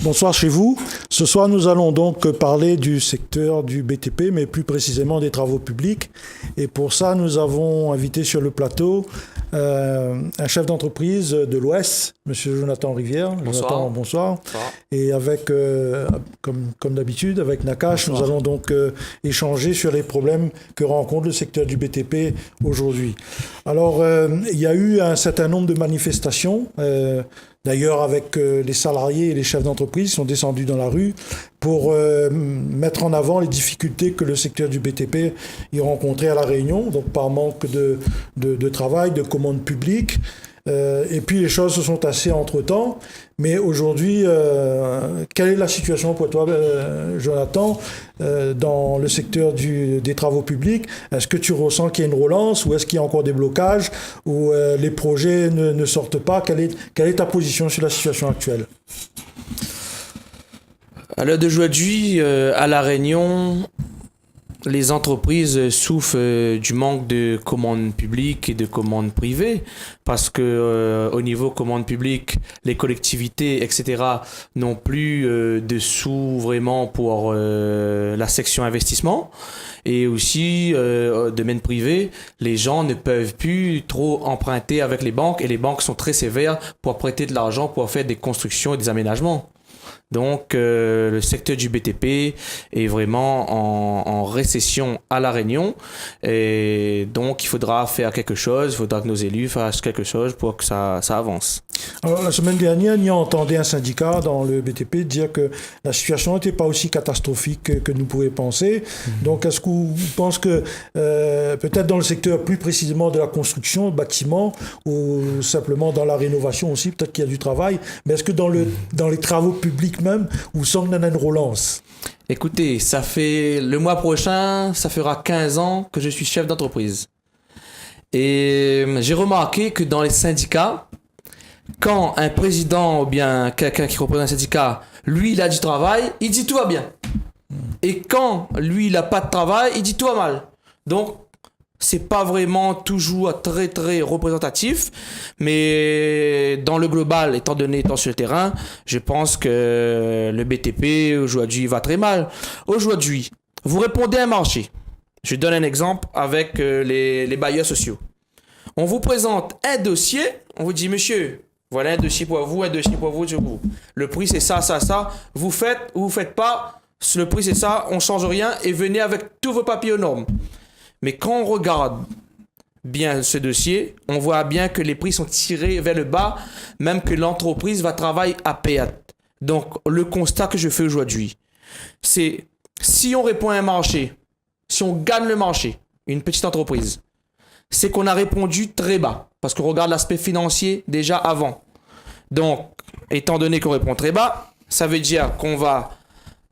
bonsoir chez vous. Ce soir, nous allons donc parler du secteur du BTP, mais plus précisément des travaux publics. Et pour ça, nous avons invité sur le plateau un chef d'entreprise de l'Ouest, M. Jonathan Rivière. Bonsoir. Jonathan, bonsoir. Bonsoir. Et avec, comme d'habitude, avec Nakash, Bonsoir. nous allons donc échanger sur les problèmes que rencontre le secteur du BTP aujourd'hui. Alors, il y a eu un certain nombre de manifestations. D'ailleurs, avec les salariés et les chefs d'entreprise, sont descendus dans la rue pour mettre en avant les difficultés que le secteur du BTP y rencontrait à La Réunion, donc par manque de travail, de commandes publiques. Et puis les choses se sont tassées entre-temps. Mais aujourd'hui, quelle est la situation pour toi, Jonathan, dans le secteur des travaux publics? Est-ce que tu ressens qu'il y a une relance ou est-ce qu'il y a encore des blocages ou les projets ne sortent pas? Quelle est ta position sur la situation actuelle? À l'heure d'aujourd'hui, à La Réunion, les entreprises souffrent du manque de commandes publiques et de commandes privées parce que au niveau commandes publiques, les collectivités, etc. n'ont plus de sous vraiment pour la section investissement. Et aussi, domaine privé, les gens ne peuvent plus trop emprunter avec les banques et les banques sont très sévères pour prêter de l'argent pour faire des constructions et des aménagements. Donc, le secteur du BTP est vraiment en récession à La Réunion et donc il faudra faire quelque chose, il faudra que nos élus fassent quelque chose pour que ça avance. Alors, la semaine dernière, on entendait un syndicat dans le BTP dire que la situation n'était pas aussi catastrophique que nous pouvions penser. Donc, est-ce que vous pensez que peut-être dans le secteur plus précisément de la construction, bâtiment, ou simplement dans la rénovation aussi, peut-être qu'il y a du travail, mais est-ce que dans les travaux publics même, vous sentez qu'il y en a une relance? Écoutez, ça fait le mois prochain, ça fera 15 ans que je suis chef d'entreprise. Et j'ai remarqué que dans les syndicats, quand un président ou bien quelqu'un qui représente un syndicat, lui, il a du travail, il dit tout va bien. Et quand lui, il n'a pas de travail, il dit tout va mal. Donc, c'est pas vraiment toujours très très représentatif, mais dans le global, étant sur le terrain, je pense que le BTP aujourd'hui va très mal. Aujourd'hui, vous répondez à un marché. Je donne un exemple avec les bailleurs sociaux. On vous présente un dossier, on vous dit monsieur, voilà un dossier pour vous, un dossier pour vous, le prix c'est ça, ça, ça. Vous faites ou vous faites pas, le prix c'est ça, on change rien et venez avec tous vos papiers aux normes. Mais quand on regarde bien ce dossier, on voit bien que les prix sont tirés vers le bas, même que l'entreprise va travailler à perte. Donc, le constat que je fais aujourd'hui, c'est si on répond à un marché, si on gagne le marché, une petite entreprise, c'est qu'on a répondu très bas, parce qu'on regarde l'aspect financier déjà avant. Donc, étant donné qu'on répond très bas, ça veut dire qu'on va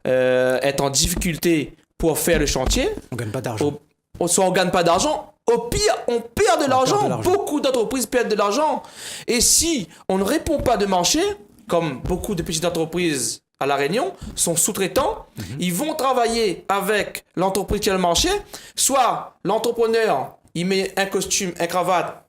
être en difficulté pour faire le chantier. On gagne pas d'argent. Soit on gagne pas d'argent, au pire, on perd de l'argent. Beaucoup d'entreprises perdent de l'argent. Et si on ne répond pas de marché, comme beaucoup de petites entreprises à La Réunion sont sous-traitants, ils vont travailler avec l'entreprise qui a le marché, soit l'entrepreneur, il met un costume, un cravate,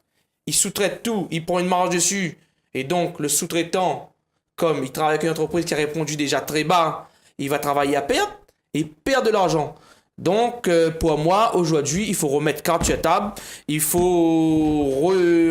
il sous-traite tout, il prend une marge dessus, et donc le sous-traitant, comme il travaille avec une entreprise qui a répondu déjà très bas, il va travailler à perte et perd de l'argent. Donc, pour moi, aujourd'hui, il faut remettre carte sur table, il faut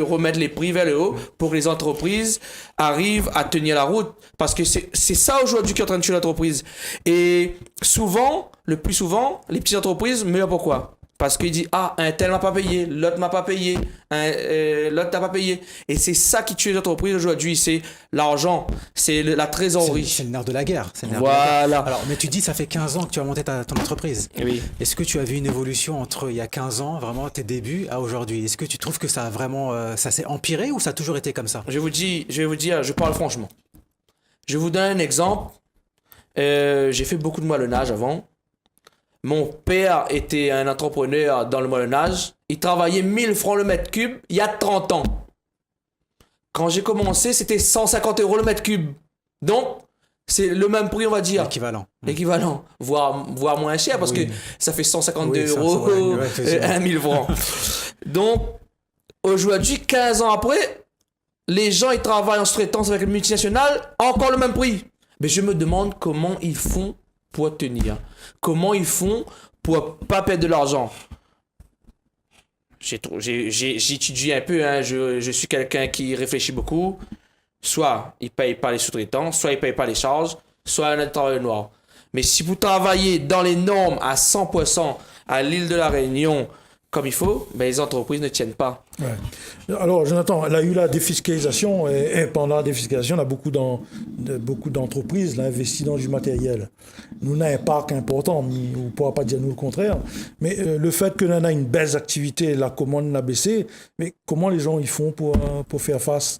remettre les prix vers le haut pour que les entreprises arrivent à tenir la route. Parce que c'est ça aujourd'hui qui est en train de tuer l'entreprise. Et souvent, le plus souvent, les petites entreprises meurent pourquoi? Parce qu'il dit, ah, un tel m'a pas payé, l'autre m'a pas payé, l'autre t'a pas payé. Et c'est ça qui tue les entreprises aujourd'hui, c'est l'argent, c'est la trésorerie. C'est le nerf de la guerre. Voilà. Alors, mais tu dis, ça fait 15 ans que tu as monté ton entreprise. Oui. Est-ce que tu as vu une évolution entre il y a 15 ans, vraiment tes débuts, à aujourd'hui? Est-ce que tu trouves que ça a vraiment, ça s'est empiré ou ça a toujours été comme ça? Je vais vous dire, je parle franchement. Je vous donne un exemple. J'ai fait beaucoup de moellonnage avant. Mon père était un entrepreneur dans le moellonnage. Il travaillait 1000 francs le mètre cube il y a 30 ans. Quand j'ai commencé, c'était 150 € le mètre cube. Donc, c'est le même prix, on va dire. Équivalent. Voire moins cher, parce que ça fait 152 €, 1000 francs. Donc, aujourd'hui, 15 ans après, les gens, ils travaillent en sous-traitance avec une multinationale, encore le même prix. Mais je me demande comment ils font pour tenir. Comment ils font pour pas perdre de l'argent. J'étudie un peu, hein. Je suis quelqu'un qui réfléchit beaucoup. Soit il paye pas les sous-traitants, soit il paye pas les charges, soit un travail noir. Mais si vous travaillez dans les normes à 100% à l'île de la Réunion comme il faut, ben les entreprises ne tiennent pas. Ouais. Alors, Jonathan, il y a eu la défiscalisation et pendant la défiscalisation, on a beaucoup d'entreprises investi dans du matériel. Nous, on a un parc important, on ne pourra pas dire nous le contraire, mais le fait que l'on a une baisse d'activité, la commande a baissé, mais comment les gens ils font pour faire face,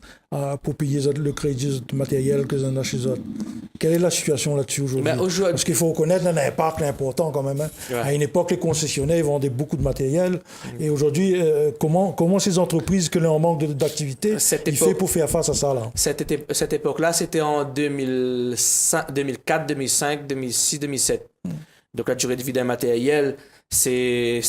pour payer le crédit de matériel que l'on a chez eux? Quelle est la situation là-dessus aujourd'hui? Parce qu'il faut reconnaître qu'on a un parc important quand même. Hein. Ouais. À une époque, les concessionnaires vendaient beaucoup de matériel. Et aujourd'hui, comment ces entreprises que l'on en manque d'activité, il fait pour faire face à ça là? Cette époque-là, c'était en 2004, 2005, 2006, 2007. Donc la durée de vie d'un matériel, c'est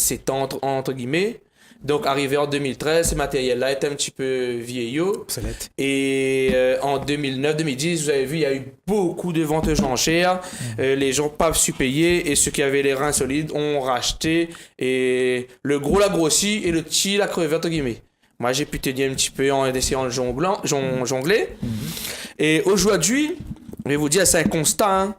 entre guillemets. Donc, arrivé en 2013, ce matériel-là est un petit peu vieillot. Obsolète. Et en 2009-2010, vous avez vu, il y a eu beaucoup de ventes aux enchères. Les gens n'ont pas su payer et ceux qui avaient les reins solides ont racheté. Et le gros l'a grossi et le petit l'a crevé, entre guillemets. Moi, j'ai pu tenir un petit peu en essayant de jongler. Et aujourd'hui, je vais vous dire, c'est un constat. Hein.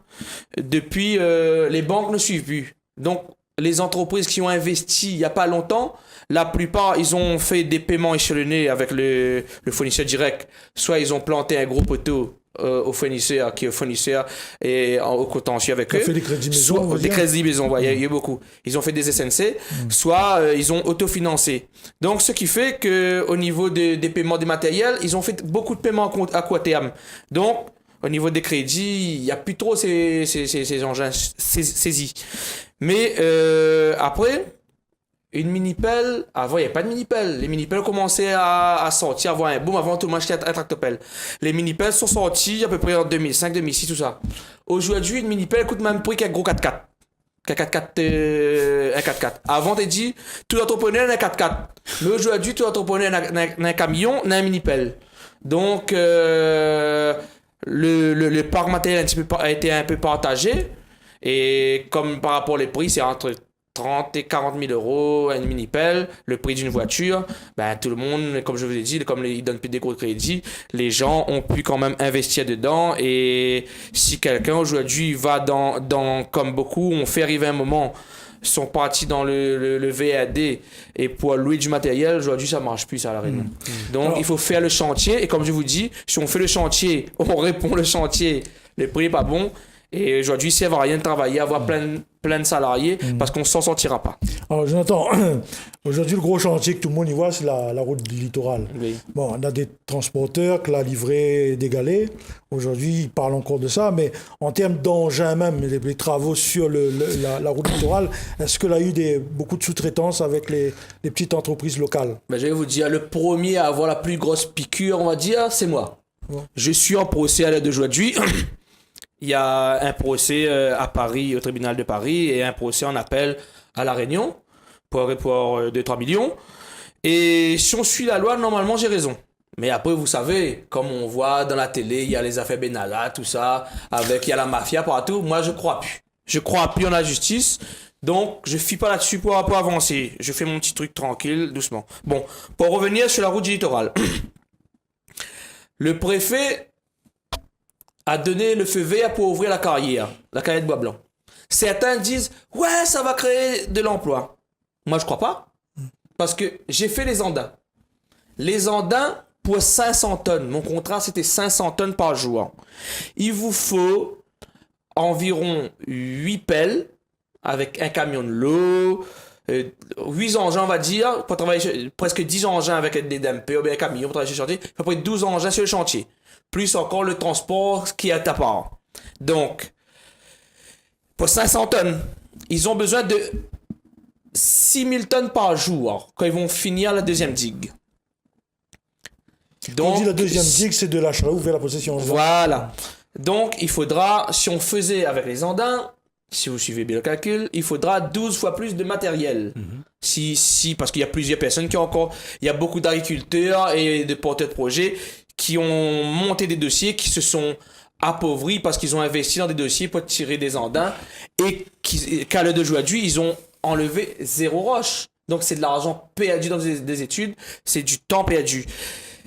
Depuis, les banques ne suivent plus. Donc, les entreprises qui ont investi il n'y a pas longtemps, la plupart, ils ont fait des paiements échelonnés avec le fournisseur direct. Soit ils ont planté un gros poteau au fournisseur, qui est au fournisseur et au contentieux avec eux. Ils ont fait des crédits maison. Des crédits maison, il y a eu beaucoup. Ils ont fait des SNC, soit ils ont autofinancé. Donc, ce qui fait qu'au niveau des paiements des matériels, ils ont fait beaucoup de paiements à court terme. Donc, au niveau des crédits, il n'y a plus trop ces engins saisis. Mais après, une mini-pelle, avant il n'y avait pas de mini-pelle. Les mini-pelles commençaient à sortir, avoir un boom. Avant tout le monde achetait un tractopelle. Les mini-pelles sont sorties à peu près en 2005, 2006, tout ça. Aujourd'hui, une mini-pelle coûte même prix qu'un gros 4x4. Un 4x4. Avant, t'es dit, tout entrepreneur a un 4x4. Mais aujourd'hui, tout entrepreneur a un camion, a un mini-pelle. Donc, le parc matériel a été un peu partagé. Et comme par rapport aux prix, c'est entre 30 et 40 000 euros une mini-pelle, le prix d'une voiture, ben, tout le monde, comme je vous l'ai dit, comme ils donnent plus des gros crédits, les gens ont pu quand même investir dedans. Et si quelqu'un aujourd'hui va dans comme beaucoup ont fait arriver un moment, sont partis dans le VAD et pour louer du matériel, aujourd'hui ça marche plus à la Réunion. Donc il faut faire le chantier et comme je vous dis, si on fait le chantier, on répond le chantier, le prix n'est pas bon. Et aujourd'hui, ça ne va rien de travailler, avoir plein de salariés, parce qu'on ne s'en sortira pas. Alors, Jonathan, aujourd'hui, le gros chantier que tout le monde y voit, c'est la route du littoral. Oui. Bon, on a des transporteurs que la livrée est dégalée. Aujourd'hui, ils parlent encore de ça, mais en termes d'engins même, les travaux sur la route littorale, est-ce qu'il y a eu beaucoup de sous-traitance avec les petites entreprises locales? Ben, je vais vous dire, le premier à avoir la plus grosse piqûre, on va dire, c'est moi. Ouais. Je suis en procès à l'aide d'aujourd'hui. Il y a un procès à Paris, au tribunal de Paris, et un procès en appel à La Réunion pour 2-3 millions. Et si on suit la loi, normalement, j'ai raison. Mais après, vous savez, comme on voit dans la télé, il y a les affaires Benalla, tout ça, il y a la mafia partout. Moi, je crois plus. Je crois plus en la justice. Donc, je ne fie pas là-dessus pour avancer. Je fais mon petit truc tranquille, doucement. Bon, pour revenir sur la route du littoral. Le préfet a donné le feu vert pour ouvrir la carrière de Bois-Blanc. Certains disent « Ouais, ça va créer de l'emploi ». Moi, je crois pas. Parce que j'ai fait les andins. Les andins, pour 500 tonnes. Mon contrat, c'était 500 tonnes par jour. Il vous faut environ 8 pelles avec un camion de l'eau, 8 engins, on va dire, pour travailler presque 10 engins avec des DMP ou bien un camion pour travailler sur le chantier. À peu près 12 engins sur le chantier. Plus encore le transport qui est à part. Donc, pour 500 tonnes, ils ont besoin de 6000 tonnes par jour quand ils vont finir la deuxième digue. Donc, on dit la deuxième digue, c'est de la Charaou vers la possession. Voilà. Donc, il faudra, si on faisait avec les andins, si vous suivez bien le calcul, il faudra 12 fois plus de matériel. Parce qu'il y a plusieurs personnes il y a beaucoup d'agriculteurs et de porteurs de projets qui ont monté des dossiers, qui se sont appauvris parce qu'ils ont investi dans des dossiers pour tirer des andins et qu'à l'heure d'aujourd'hui, ils ont enlevé 0 roche. Donc, c'est de l'argent perdu dans des études, c'est du temps perdu.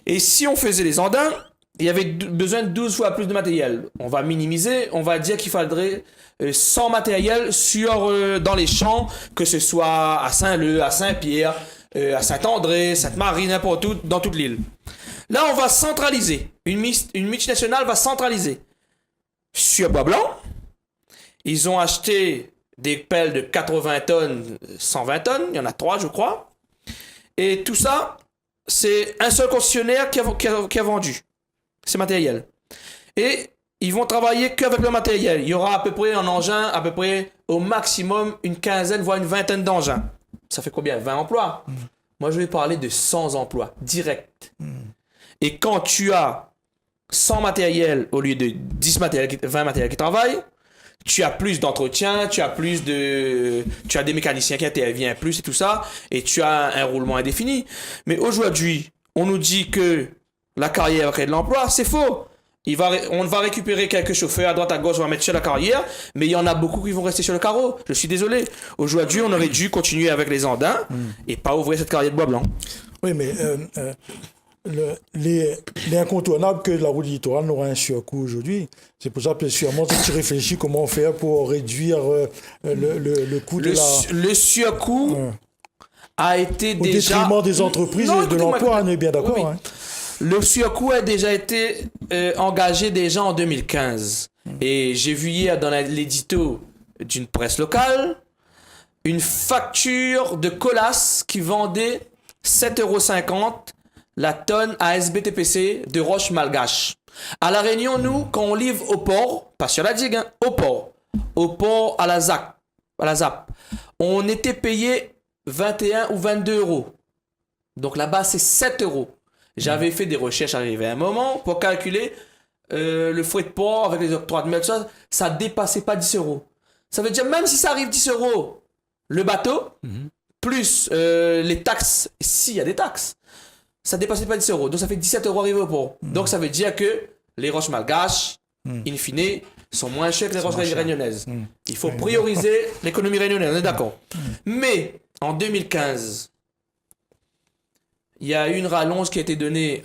Et si on faisait les andins, il y avait besoin de 12 fois plus de matériel. On va minimiser, on va dire qu'il faudrait 100 matériel dans les champs, que ce soit à Saint-Leu, à Saint-Pierre, à Saint-André, Sainte-Marie, n'importe où, dans toute l'île. Là, on va centraliser. Une multinationale va centraliser. Sur Bois-Blanc, ils ont acheté des pelles de 80 tonnes, 120 tonnes, il y en a 3, je crois. Et tout ça, c'est un seul concessionnaire qui a vendu ces matériels. Et ils vont travailler qu'avec le matériel. Il y aura à peu près un engin, à peu près au maximum une quinzaine, voire une vingtaine d'engins. Ça fait combien? 20 emplois? Moi, je vais parler de 100 emplois, direct. Et quand tu as 100 matériels au lieu de 20 matériels qui travaillent, tu as plus d'entretien, tu as des mécaniciens qui interviennent plus et tout ça, et tu as un roulement indéfini. Mais aujourd'hui, on nous dit que la carrière va créer de l'emploi, c'est faux. On va récupérer quelques chauffeurs à droite à gauche, on va mettre sur la carrière, mais il y en a beaucoup qui vont rester sur le carreau. Je suis désolé. Aujourd'hui, on aurait dû continuer avec les andins et pas ouvrir cette carrière de bois blanc. Oui, mais les incontournables que la route littorale n'aura un surcoût aujourd'hui. C'est pour ça que sûrement tu réfléchis comment faire pour réduire le coût de la... Le surcoût a été au déjà... détriment des entreprises et de l'emploi, on est bien d'accord. Oui. Hein. Le surcoût a déjà été engagé déjà en 2015. Et j'ai vu hier dans l'édito d'une presse locale une facture de Colas qui vendait 7,50 € la tonne à SBTPC de roche malgache. À La Réunion, nous, quand on livre au port, pas sur la digue, hein, au port à la ZAP, on était payé 21 ou 22 €. Donc là-bas, c'est 7 €. J'avais fait des recherches arrivé à un moment pour calculer le frais de port avec les octrois de mer, ça dépassait pas 10 €. Ça veut dire même si ça arrive 10 € le bateau, plus les taxes, s'il y a des taxes, ça dépassait pas 10 €. Donc ça fait 17 € arrivé au port. Donc ça veut dire que les roches malgaches, in fine, sont moins chères que les roches réunionnaises. Il faut prioriser l'économie réunionnaise, on est d'accord. Mais en 2015, il y a eu une rallonge qui a été donnée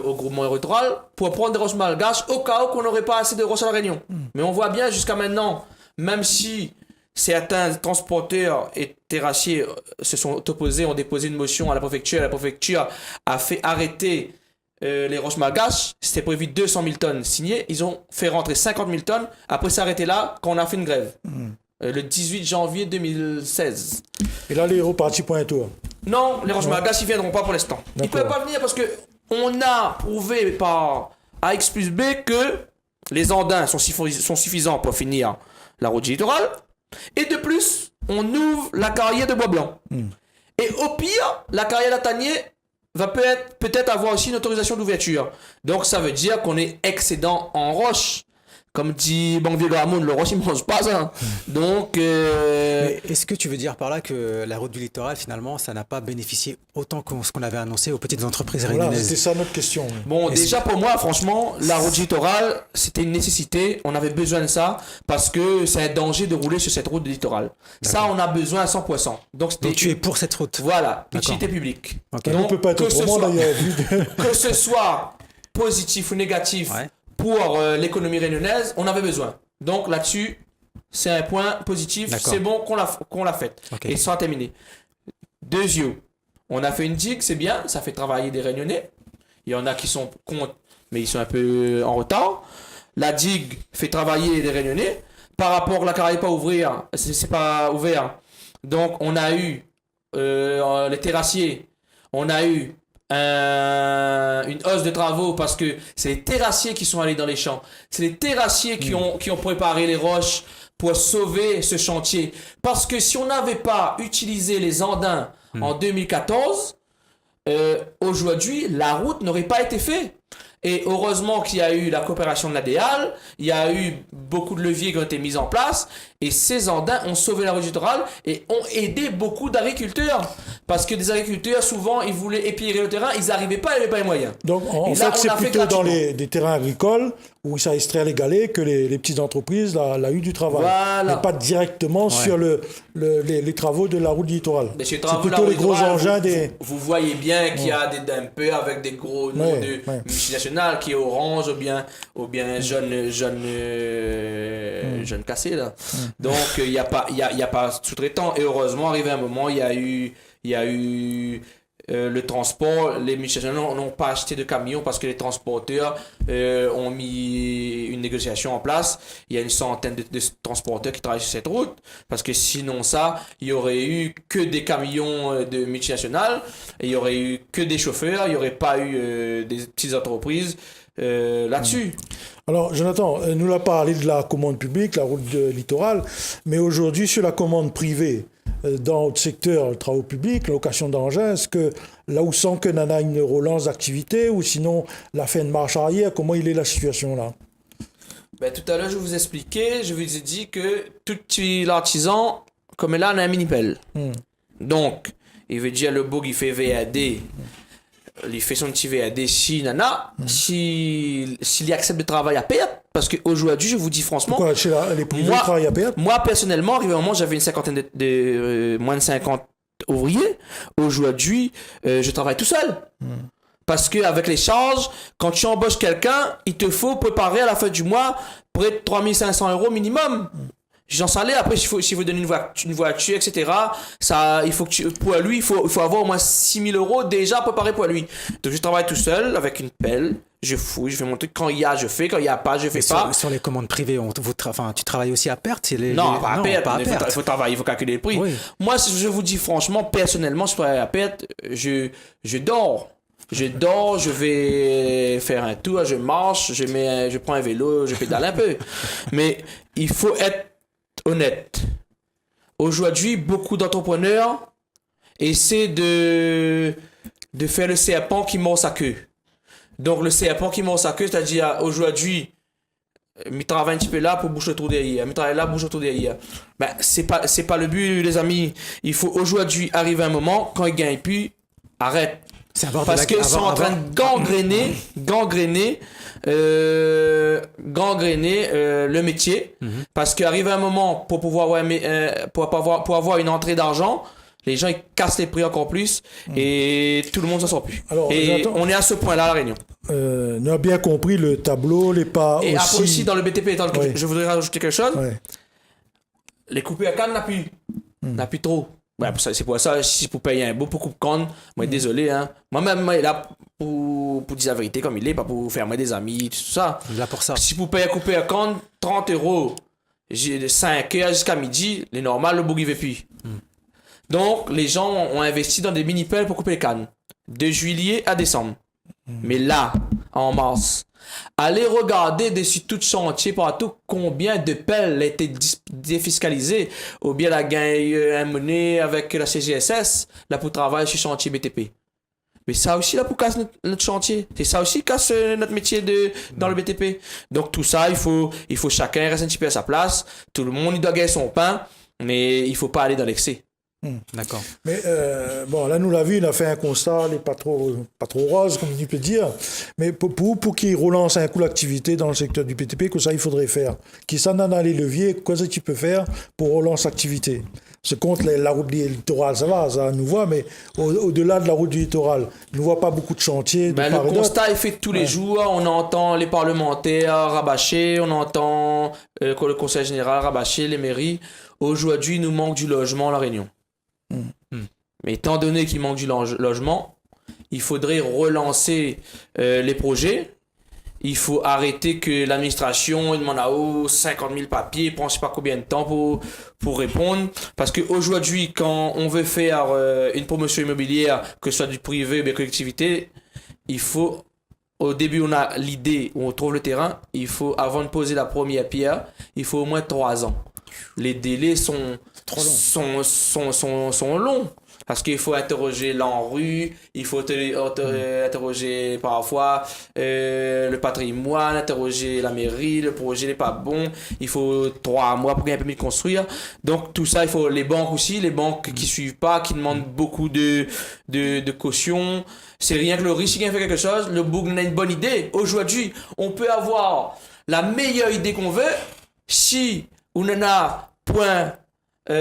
au groupement littoral pour prendre des roches malgaches au cas où qu'on n'aurait pas assez de roches à La Réunion. Mais on voit bien jusqu'à maintenant, même si certains transporteurs et terrassiers se sont opposés, ont déposé une motion à la préfecture a fait arrêter les roches malgaches. C'était prévu 200 000 tonnes signées. Ils ont fait rentrer 50 000 tonnes. Après s'arrêter là quand on a fait une grève. Le 18 janvier 2016. Et là, les repartis pour un tour. Non, les roches malgaches, ils ne viendront pas pour l'instant. Ils ne peuvent pas venir parce qu'on a prouvé par A X plus B que les andins sont suffisants pour finir la route littorale. Et de plus, on ouvre la carrière de bois blanc. Et au pire, la carrière d'Atanier va peut-être avoir aussi une autorisation d'ouverture. Donc ça veut dire qu'on est excédent en roche. Comme dit Banque Vieux-Gramoun, le roche, il ne mange pas ça. Donc... Mais est-ce que tu veux dire par là que la route du littoral, finalement, ça n'a pas bénéficié autant que ce qu'on avait annoncé aux petites entreprises réunionnaises? Voilà, c'était ça notre question. Bon, déjà pour moi, franchement, la route du littoral, c'était une nécessité. On avait besoin de ça parce que c'est un danger de rouler sur cette route du littoral. Ça, on a besoin à 100%. Donc tu es pour cette route? Voilà, utilité publique. Okay. Donc, on ne peut pas être autrement, d'ailleurs. Que ce soit positif ou négatif... Ouais. Pour l'économie réunionnaise, on avait besoin. Donc là-dessus, c'est un point positif. C'est bon qu'on l'a fait. Okay. Et ça a terminé. Deuxièmement, on a fait une digue, c'est bien, ça fait travailler des Réunionnais. Il y en a qui sont contre, mais ils sont un peu en retard. La digue fait travailler des Réunionnais. Par rapport à la carrière pas ouvrir, c'est pas ouvert. Donc on a eu les terrassiers, on a eu une hausse de travaux parce que c'est les terrassiers qui sont allés dans les champs. C'est les terrassiers qui ont préparé les roches pour sauver ce chantier. Parce que si on n'avait pas utilisé les andins en 2014, aujourd'hui, la route n'aurait pas été faite. Et heureusement qu'il y a eu la coopération de l'ADEAL, il y a eu beaucoup de leviers qui ont été mis en place Et ces andins ont sauvé la route du littoral et ont aidé beaucoup d'agriculteurs. Parce que des agriculteurs, souvent, ils voulaient épirer le terrain, ils n'arrivaient pas, ils n'avaient pas les moyens. Donc, en fait, c'est plutôt dans des terrains agricoles où ça extrait les galets que les petites entreprises, là, eu du travail. Voilà. Mais pas directement sur les travaux de la route du littoral. C'est plutôt les gros engins Vous voyez bien qu'il y a des dumpers avec des gros noms de multinationales qui est Orange ou bien jeune cassé là. Donc il y a pas sous-traitant et heureusement arrivé un moment il y a eu le transport, les multinationales n'ont pas acheté de camions parce que les transporteurs ont mis une négociation en place. Il y a une centaine de transporteurs qui travaillent sur cette route parce que sinon il y aurait eu que des camions de multinationales et il y aurait eu que des chauffeurs, il n'y aurait pas eu des petites entreprises là-dessus. Alors, Jonathan, nous avons parlé de la commande publique, la route littorale, mais aujourd'hui, sur la commande privée, dans notre secteur, travaux publics, location d'engins, est-ce que là où sent que Nana une relance d'activité ou sinon la fin de marche arrière, comment il est la situation là? Tout à l'heure, je vous expliquais, je vous ai dit que tout petit l'artisan, comme là, on a un mini-pelle. Donc, il veut dire le boug, il fait VAD. Il fait son petit VAD si Nana, s'il accepte de travailler à perte, parce qu'aujourd'hui, je vous dis franchement. Pourquoi chez les privés travaillent à perte? Moi, personnellement, arrivé au moment, j'avais une cinquantaine de moins de 50 ouvriers. Aujourd'hui, je travaille tout seul. Parce qu'avec les charges, quand tu embauches quelqu'un, il te faut préparer à la fin du mois près de 3 500 € minimum. J'en salais, après, s'il faut donner une voiture, etc., pour lui, il faut avoir au moins 6 000 € déjà préparé pour lui. Donc, je travaille tout seul, avec une pelle, je fouille, je fais mon truc. Quand il y a, je fais. Quand il n'y a pas, je fais pas. Sur les commandes privées, tu travailles aussi à perte? Non, pas à perte. Il faut travailler, il faut calculer le prix. Oui. Moi, je vous dis franchement, personnellement, je travaille à perte, je dors. Je vais faire un tour, je marche, je prends un vélo, je pédale un peu. Mais il faut être honnête. Aujourd'hui, beaucoup d'entrepreneurs essaient de faire le serpent qui mord sa queue. Donc, le serpent qui mord sa queue, c'est-à-dire aujourd'hui, il travaille un petit peu là pour boucher le trou derrière. Il travaille là pour boucher le trou derrière. C'est pas le but, les amis. Il faut aujourd'hui arriver à un moment, quand il gagne plus, arrête. Parce qu'ils sont en train de gangréner le métier. Parce qu'arrive un moment pour pouvoir avoir une entrée d'argent, les gens ils cassent les prix encore plus et tout le monde s'en sort plus. Alors, on est à ce point-là à La Réunion. On a bien compris le tableau, les pas et aussi. Après aussi dans le BTP, je voudrais rajouter quelque chose. Les coupés à canne n'a plus trop. C'est pour ça, si vous payez un beau pour coupe canne, moi désolé, hein. Moi-même, moi, là pour dire la vérité comme il est, pas pour faire moi des amis, tout ça. Là pour ça. Si vous payez un coupé à canne, 30 € de 5h jusqu'à midi, les normales, le bouc il veut plus. Donc, les gens ont investi dans des mini-pelles pour couper les cannes. De juillet à décembre. Mais là, en mars, allez regarder dessus tout chantier partout combien de pelles étaient défiscalisées ou bien la gagne un monnaie avec la CGSS là pour travailler sur chantier BTP. Mais ça aussi là pour casser notre chantier. C'est ça aussi qui casse notre métier dans le BTP. Donc tout ça, il faut chacun rester un petit peu à sa place. Tout le monde il doit gagner son pain, mais il faut pas aller dans l'excès. D'accord. Mais là nous l'a vu, il a fait un constat, il n'est pas trop rose comme tu peux dire. Mais pour qu'il relance un coup l'activité dans le secteur du BTP, que ça il faudrait faire. Qui s'en a les leviers, quoi ça tu peux faire pour relancer l'activité. Ce contre la route littorale, ça va, ça nous voit, mais au-delà de la route du littoral, on ne voit pas beaucoup de chantiers. Le constat est fait tous les jours. On entend les parlementaires rabâcher, on entend le conseil général rabâcher, les mairies. Aujourd'hui, il nous manque du logement à La Réunion. Mais étant donné qu'il manque du logement, il faudrait relancer les projets. Il faut arrêter que l'administration demande à 50 000 papiers, prend je sais pas combien de temps pour répondre. Parce qu'aujourd'hui, quand on veut faire une promotion immobilière, que ce soit du privé ou de collectivité, il faut, au début on a l'idée, où on trouve le terrain, il faut, avant de poser la première pierre, il faut au moins 3 ans. Les délais sont longs. Parce qu'il faut interroger l'ANRU, il faut interroger parfois le patrimoine, interroger la mairie, le projet n'est pas bon, il faut 3 mois pour gagner un permis de construire. Donc tout ça, il faut les banques aussi, les banques qui suivent pas, qui demandent beaucoup de caution. C'est rien que le riche qui vient faire quelque chose, le bourg a une bonne idée. Aujourd'hui, on peut avoir la meilleure idée qu'on veut, si on en a point,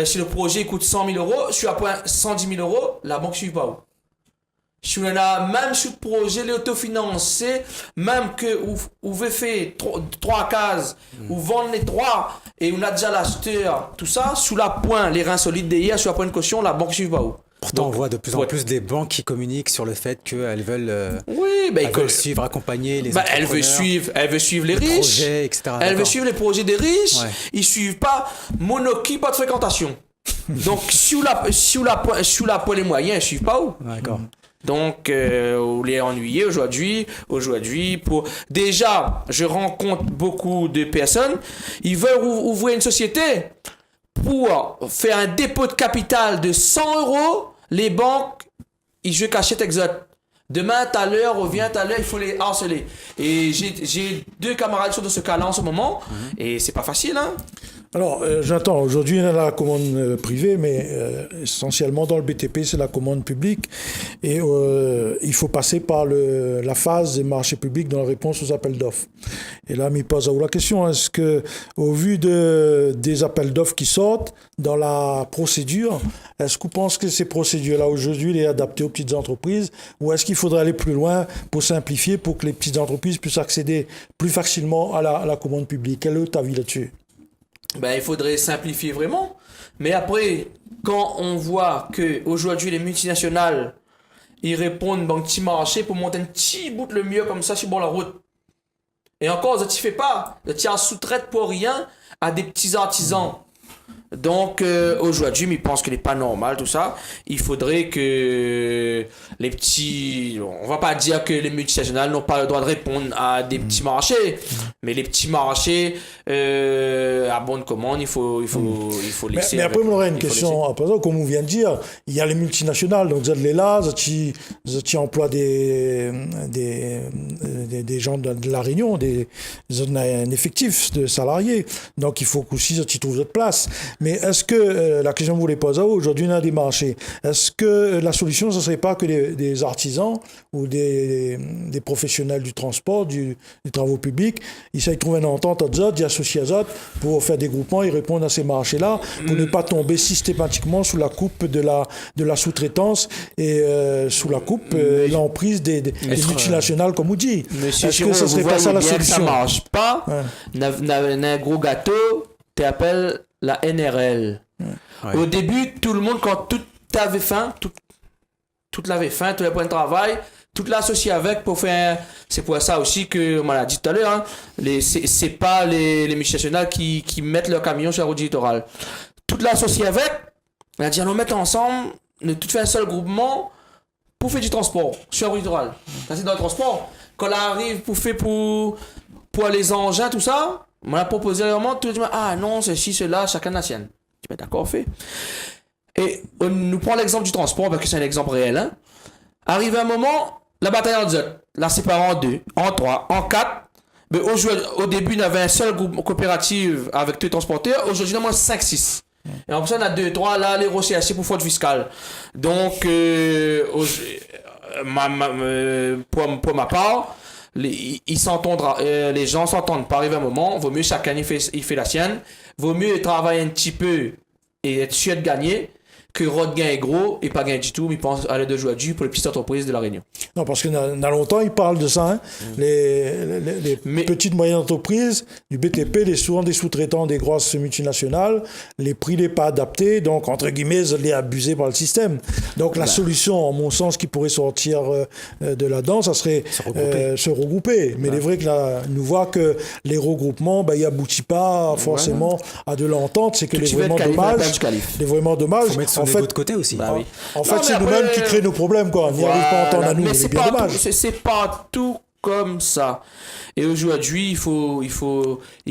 si le projet coûte 100 000 euros, si on a point 110 000 euros, la banque ne suit pas où. Si on en a, même sur le projet, l'autofinancé, même que vous fait 3 cases, ou vendre les 3, et on a déjà l'acheteur, tout ça, sous la pointe, les reins solides derrière, sur la pointe de caution, la banque ne suit pas où. Pourtant, on voit de plus en plus des banques qui communiquent sur le fait qu'elles veulent, elles veulent suivre, accompagner les entrepreneurs. Elle veut suivre les riches. Projets, etc. Elle veut suivre les projets des riches. Ouais. Ils suivent pas monoki, pas de fréquentation. Donc, sous la poêle les moyens, ils suivent pas où. D'accord. Donc, on les ennuyer aujourd'hui, déjà, je rencontre beaucoup de personnes, ils veulent ouvrir une société pour faire un dépôt de capital de 100 euros, les banques, ils jouent cachette exote. Demain, tout à l'heure, revient tout à l'heure, il faut les harceler. Et j'ai 2 camarades qui sont dans ce cas-là en ce moment, et c'est pas facile, hein. Alors, j'entends, aujourd'hui, on a la commande privée, mais essentiellement dans le BTP, c'est la commande publique. Et il faut passer par la phase des marchés publics dans la réponse aux appels d'offres. Et là, m'y pose à vous la question, est-ce que, au vu des appels d'offres qui sortent, dans la procédure, est-ce que vous pensez que ces procédures-là, aujourd'hui, les adaptées aux petites entreprises, ou est-ce qu'il faudrait aller plus loin pour simplifier, pour que les petites entreprises puissent accéder plus facilement à la commande publique? Quel est ta avis là-dessus? Ben, il faudrait simplifier vraiment. Mais après, quand on voit que aujourd'hui les multinationales, ils répondent dans un petit marché pour monter un petit bout le mieux comme ça sur bord la route. Et encore, ça ne fait pas. Ça sous-traite pour rien à des petits artisans. Donc, aujourd'hui, mais ils pensent que n'est pas normal, tout ça. Il faudrait que les petits... On va pas dire que les multinationales n'ont pas le droit de répondre à des petits marchés. Mais les petits marchés, à bonne commande, il faut laisser... Mais après, on aurait une question. À présent, comme on vient de dire, il y a les multinationales. Donc, vous êtes là, vous emploient des gens de la Réunion, un effectif de salariés. Donc, il faut qu'aussi, ils trouvent votre place. Mais est-ce que, la question que vous voulez poser aujourd'hui, on a des marchés. Est-ce que la solution, ce ne serait pas que des artisans ou des professionnels du transport, des travaux publics, ils essayent de trouver une entente à Zot, d'y associer à Zot pour faire des groupements et répondre à ces marchés-là, pour ne pas tomber systématiquement sous la coupe de la sous-traitance et sous la coupe, l'emprise des multinationales, comme on dit. Monsieur Est-ce que ce ne serait pas ça la solution? Ça ne marche pas. Un gros gâteau, tu appelles la NRL. Ouais. Au début, tout le monde, quand tout avait faim, tout l'avait faim, tout les points de travail, tout l'associé avec pour faire. C'est pour ça aussi que, on l'a dit tout à l'heure, hein, c'est pas les multinationales qui mettent leur camion sur la route littorale. Tout l'associé avec, on a dit, allons mettre ensemble, tout fait un seul groupement pour faire du transport sur la route littorale. Ça, c'est dans le transport. Quand on arrive pour faire pour les engins, tout ça, on a proposé vraiment, tout le monde dit, ah non, ceci, cela, chacun la sienne. Je dis, d'accord, fait. Et on nous prend l'exemple du transport parce que c'est un exemple réel. Hein. Arrive un moment, la bataille en Zot, la sépare en 2, en 3, en 4. Mais au début, on avait un seul groupe coopératif avec tous les transporteurs. Aujourd'hui, on a moins 5-6. Et en plus, on a 2-3, là, les CAC pour fraude fiscale. Donc, pour ma part, les gens s'entendent pas. Arrive un moment, vaut mieux chacun il fait la sienne. Vaut mieux travailler un petit peu et être sûr de gagner que Rod gain est gros et pas gain du tout, mais il pense à l'aide de jouer pour les petites entreprises de la Réunion. Non, parce que dans longtemps, ils parlent de ça. Hein. Les petites moyennes entreprises, du BTP, souvent des sous-traitants des grosses multinationales, les prix n'est pas adaptés, donc entre guillemets, ils sont abusés par le système. Donc la solution, en mon sens, qui pourrait sortir de là-dedans, ça serait se regrouper. Mais il est vrai que là, nous voit que les regroupements, il n'aboutit pas forcément à de l'entente. C'est que les vraiment dommages. En fait, de côté aussi. Bah oui. En fait, c'est nous-mêmes qui créons nos problèmes, quoi. On n'y arrive pas à entendre à nous, mais c'est bien dommage. C'est pas tout comme ça. Et aujourd'hui, il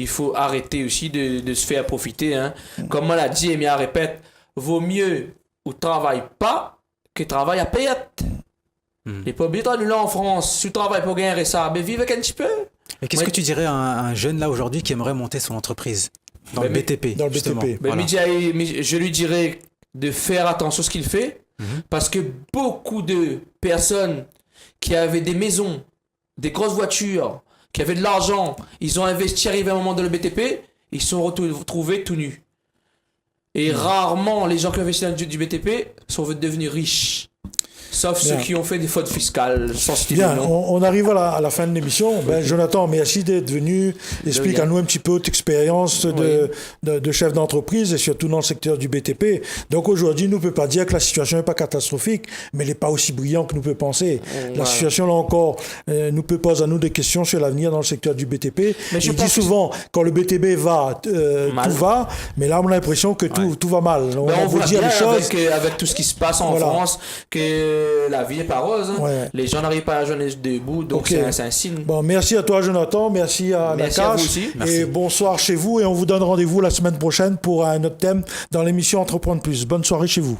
faut arrêter aussi de se faire profiter. Hein. Comme on l'a dit, et bien répète, vaut mieux ou travaille pas qui travaillent à payette. Les pauvres, nous là en France, si tu travailles pour gagner ça, mais vive un petit peu. Et qu'est-ce que tu dirais à un jeune là aujourd'hui qui aimerait monter son entreprise dans le BTP? Dans le justement. BTP. Ben, je lui dirais de faire attention à ce qu'il fait, parce que beaucoup de personnes qui avaient des maisons, des grosses voitures, qui avaient de l'argent, ils ont investi, arrivé à un moment dans le BTP, ils se sont retrouvés tout nus. Et rarement les gens qui ont investi dans du BTP sont devenus riches. Sauf ceux qui ont fait des fautes fiscales sensiblement. Bien, on arrive à la fin de l'émission. Ben, Jonathan, merci d'être venu. Explique à nous un petit peu votre expérience de chef d'entreprise et surtout dans le secteur du BTP. Donc aujourd'hui, nous ne pouvons pas dire que la situation n'est pas catastrophique, mais elle n'est pas aussi brillante que nous pouvons penser. La situation, là encore, nous peut poser à nous des questions sur l'avenir dans le secteur du BTP. Mais il dit souvent, quand le BTP va, tout va, mais là, on a l'impression que tout va mal. On voit dire les choses avec tout ce qui se passe en France, que la vie est pas rose. Les gens n'arrivent pas à joindre debout, donc c'est un signe. Bon, merci à toi, Jonathan. Merci à Merci à vous aussi. Et bonsoir chez vous. Et on vous donne rendez-vous la semaine prochaine pour un autre thème dans l'émission Entreprendre Plus. Bonne soirée chez vous.